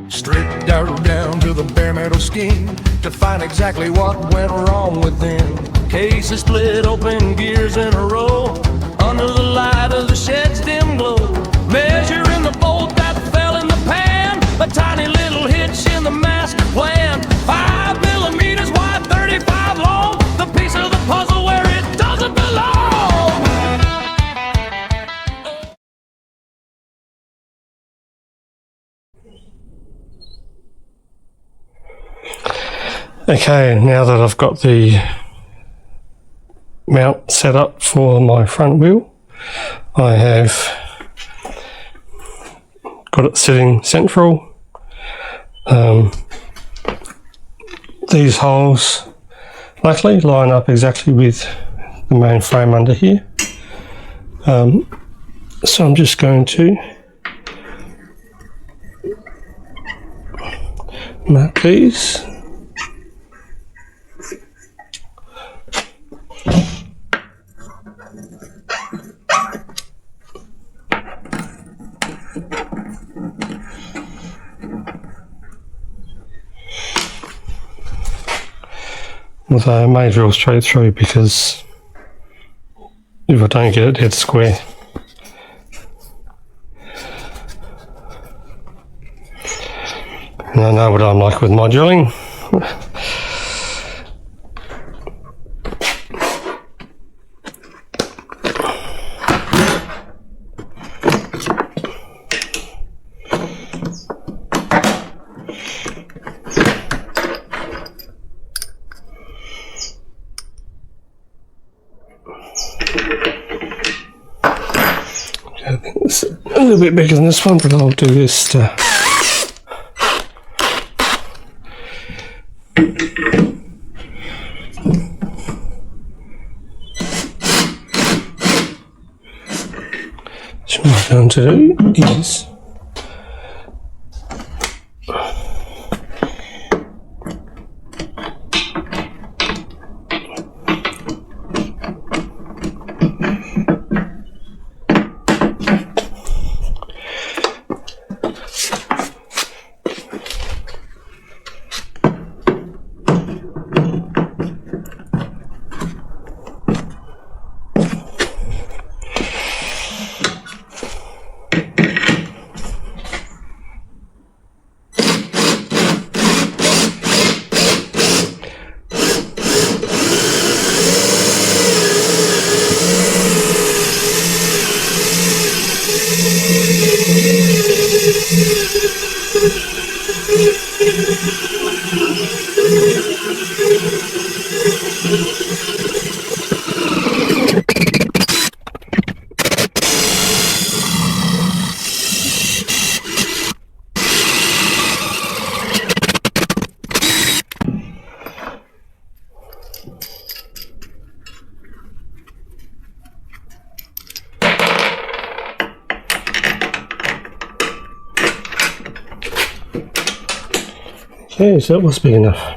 Stripped down to the bare metal skin to find exactly what went wrong within. Cases split open, gears in a row, under the light of the shed's dim glow. Measuring the bolt that fell in the pan, a tiny little hitch in the master plan. 5 millimeters wide, 35 long, the piece of the puzzle where it doesn't belong. Okay, now that I've got the mount set up for my front wheel, I have got it sitting central. These holes luckily line up exactly with the main frame under here. So I'm just going to mark these. Although I may drill straight through, because if I don't get it dead square, and I know what I'm like with my drilling. I think it's a little bit bigger than this one, but I'll do this to so what I'm going to do is okay, so that was big enough.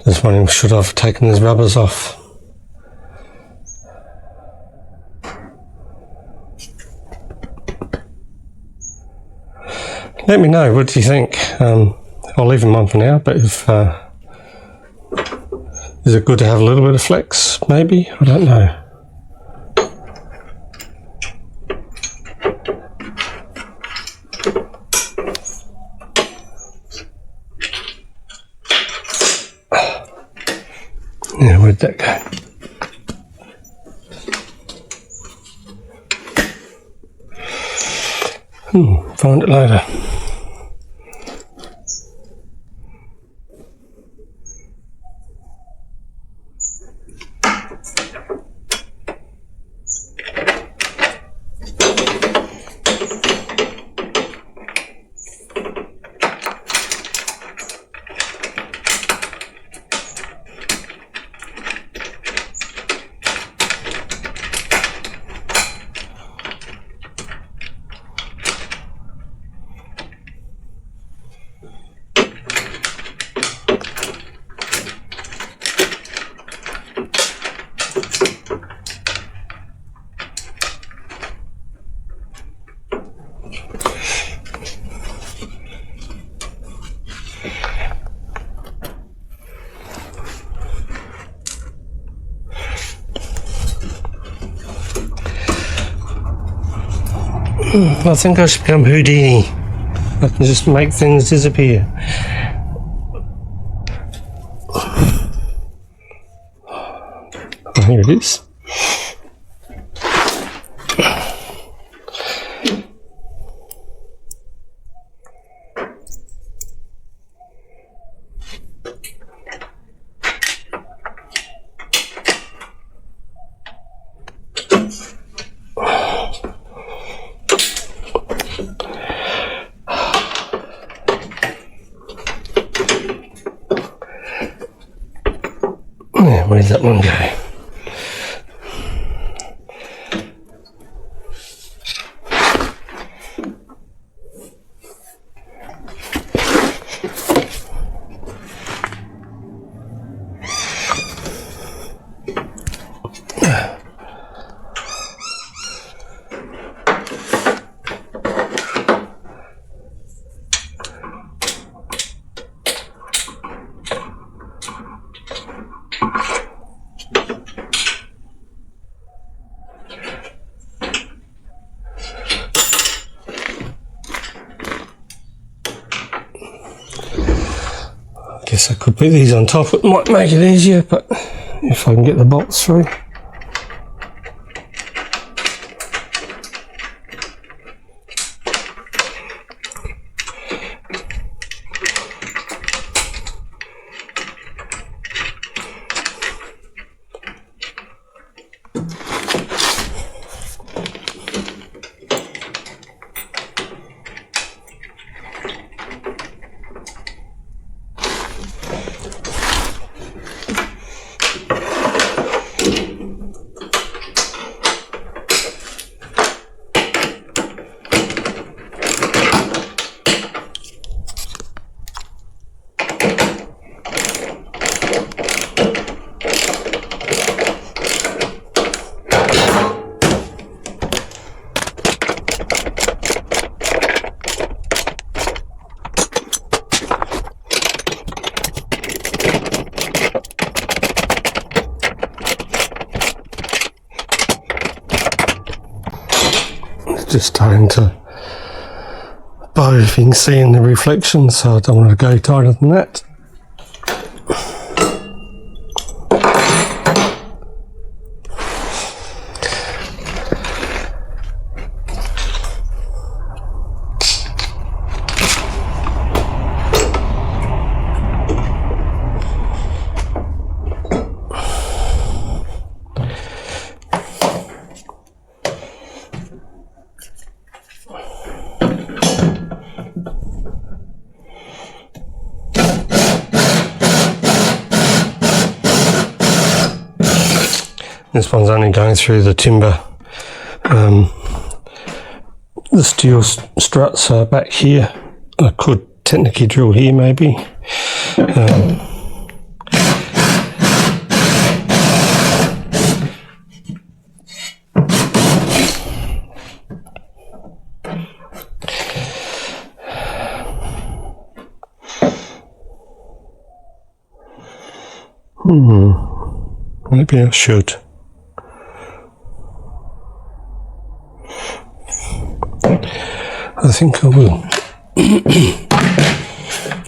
Just wondering, should I have taken these rubbers off? Let me know, what do you think? I'll leave them on for now, but if is it good to have a little bit of flex, maybe? I don't know. where'd that go? Find it later. I think I should become Houdini. I can just make things disappear. Oh, here it is. Where did that one go? Guess I could put these on top, it might make it easier, but if I can get the bolts through. Just starting to both you can see in the reflection, so I don't want to go tighter than that. This one's only going through the timber. The steel struts are back here. I could technically drill here maybe. Maybe I should. I think I will.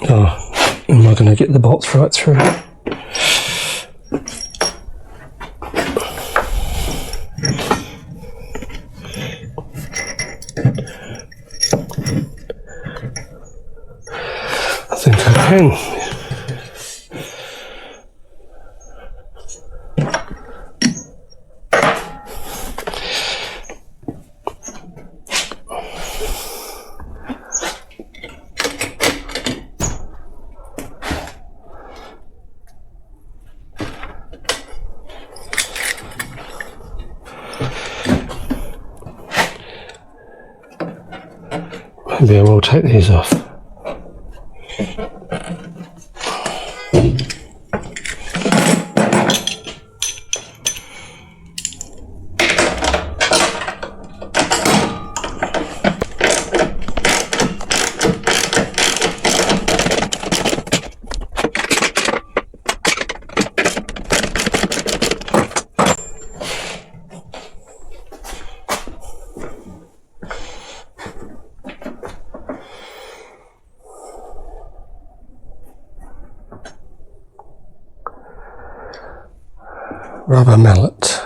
Oh, am I going to get the bolts right through? can. Maybe I will take these off. Rubber mallet.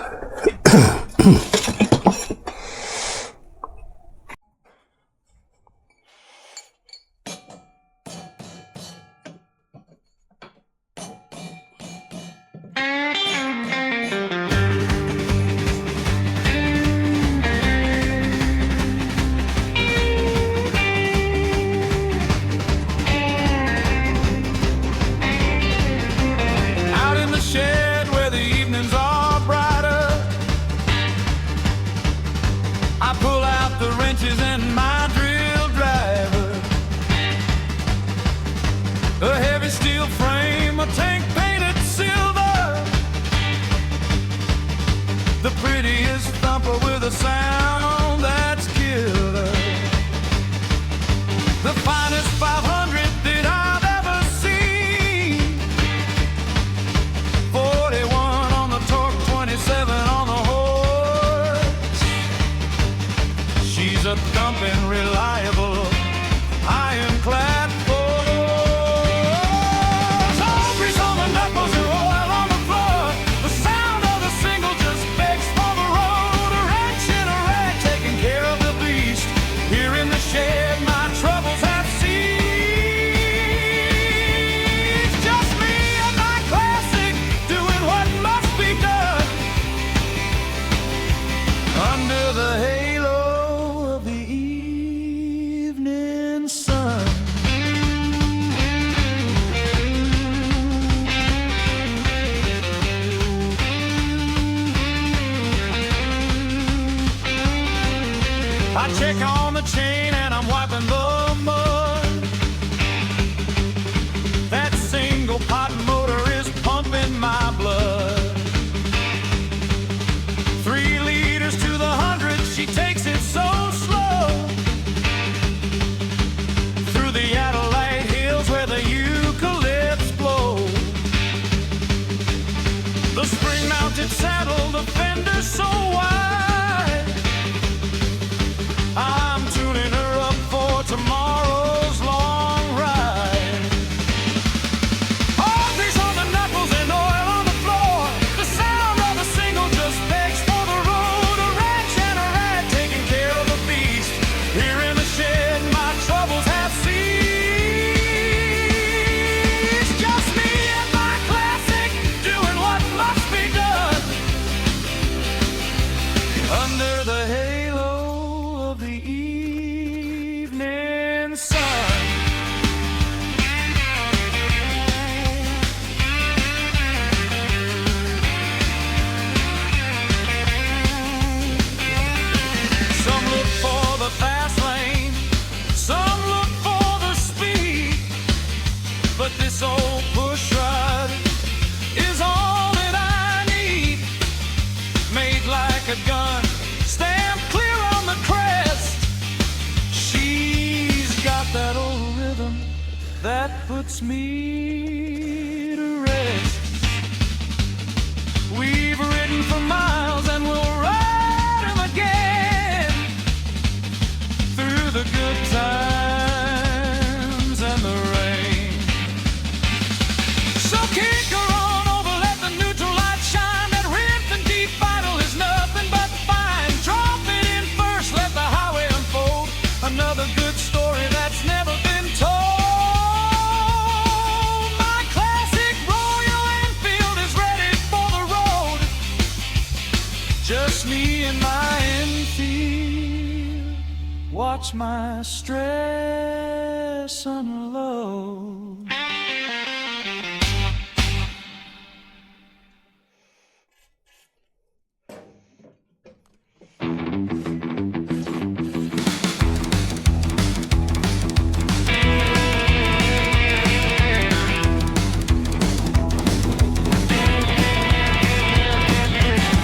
Out in the shed where the evenings are brighter, I pull out the wrenches and my drill driver. A heavy steel frame, a tank painted silver, the prettiest thumper with a sound that's killer. The finest 500 that I've ever seen. 41 on the torque, 27 on the horse. She's a thumping, reliable, ironclad force. All grease on the knuckles and oil on the floor. The sound of the single just begs for the road. A wrench and a rag taking care of the beast. Here in the shed, my troubles have ceased. Just me and my classic, doing what must be done under the halo of the evening sun. I check on the chain and I'm wiping the mud. That single pot motor is pumping my blood. 3 liters to the 100, she takes it so slow. Through the Adelaide hills where the eucalypts blow. The spring-mounted saddle, the fender's so wide. I'm tuning her up for tomorrow's long ride. All grease on the knuckles and oil on the floor. The sound of the single just begs for the road. A wrench and a rag taking care of the beast. Here in the shed, my troubles have ceased. Just me and my classic, doing what must be done under the halo of the evening sun. Some look for the fast lane, some look for the speed, but this old push rod is all that I need. Made like a gun, stamped clear on the crest. She's got that old rhythm that puts me to rest. We've ridden for miles and we'll ride 'em again. Through the good times and the rain. So kick her on over, let the neutral light shine. That ripped and deep vital is nothing but fine. Drop it in first, let the highway unfold. Another good story that's never been told. watch my stress unload.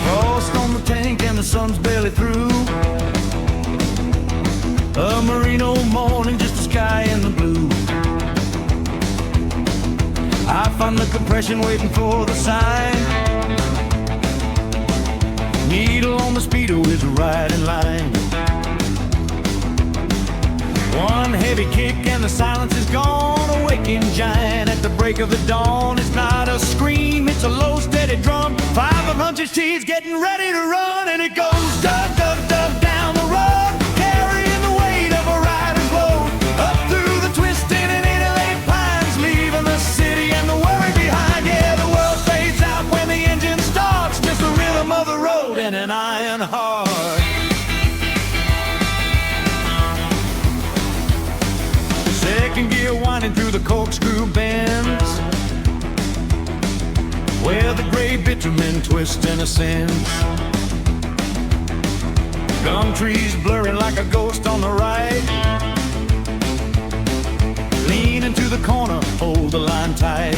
Frost on the tank and the sun's barely through. A merino morning, just the sky and the blue. I find the compression waiting for the sign. Needle on the speedo is right in line. One heavy kick and the silence is gone. A waking giant at the break of the dawn. It's not a scream, it's a low steady drum. 500 T's getting ready to run. And it goes dug, dug, dug down the road, carrying the weight of a rider's load. Up through the twisting and 808 pines, leaving the city and the worry behind. Yeah, the world fades out when the engine starts. Just the rhythm of the road and an iron heart. Second gear winding through the corkscrew bends, where the gray bitumen twist and ascends. Gum trees blurring like a ghost on the right. Lean into the corner, hold the line tight.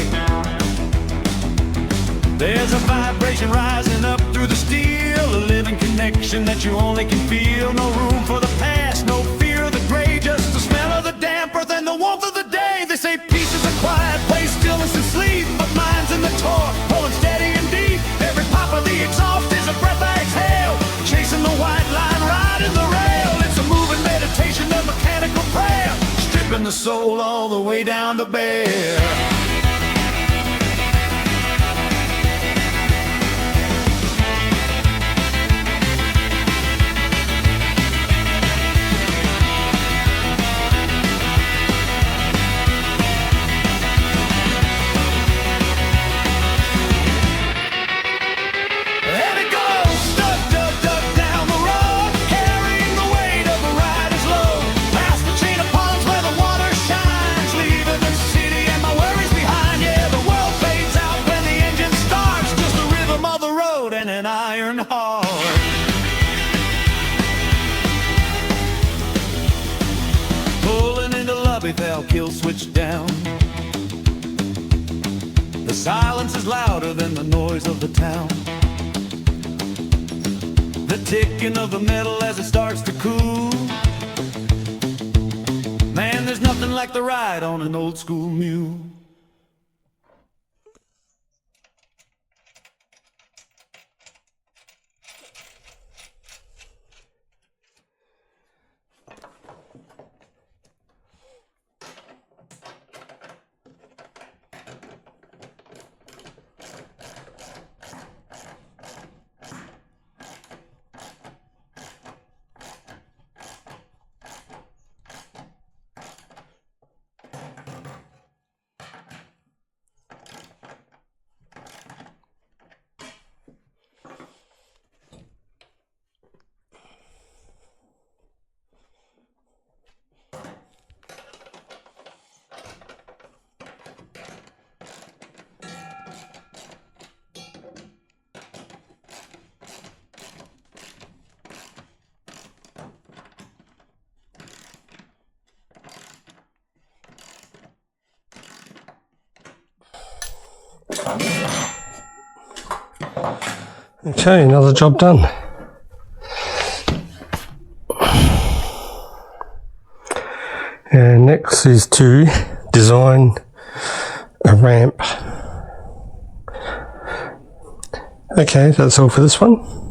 There's a vibration rising up through the steel, a living connection that you only can feel. No room for the past, no fear of the gray, just the smell of the damp earth and the warmth of the day. They say peace is a quiet place, stillness and sleep, but mine's in the torque, pulling steady and deep. Every pop of the exhaust is a breath I exhale, chasing the white line, riding the rail. It's a moving meditation, a mechanical prayer, stripping the soul all the way down to bare. And an iron heart. Pulling into lobby, valve kill switch down. The silence is louder than the noise of the town. The ticking of the metal as it starts to cool. Man, there's nothing like the ride on an old school mule. Okay, another job done. And next is to design a ramp. Okay, that's all for this one.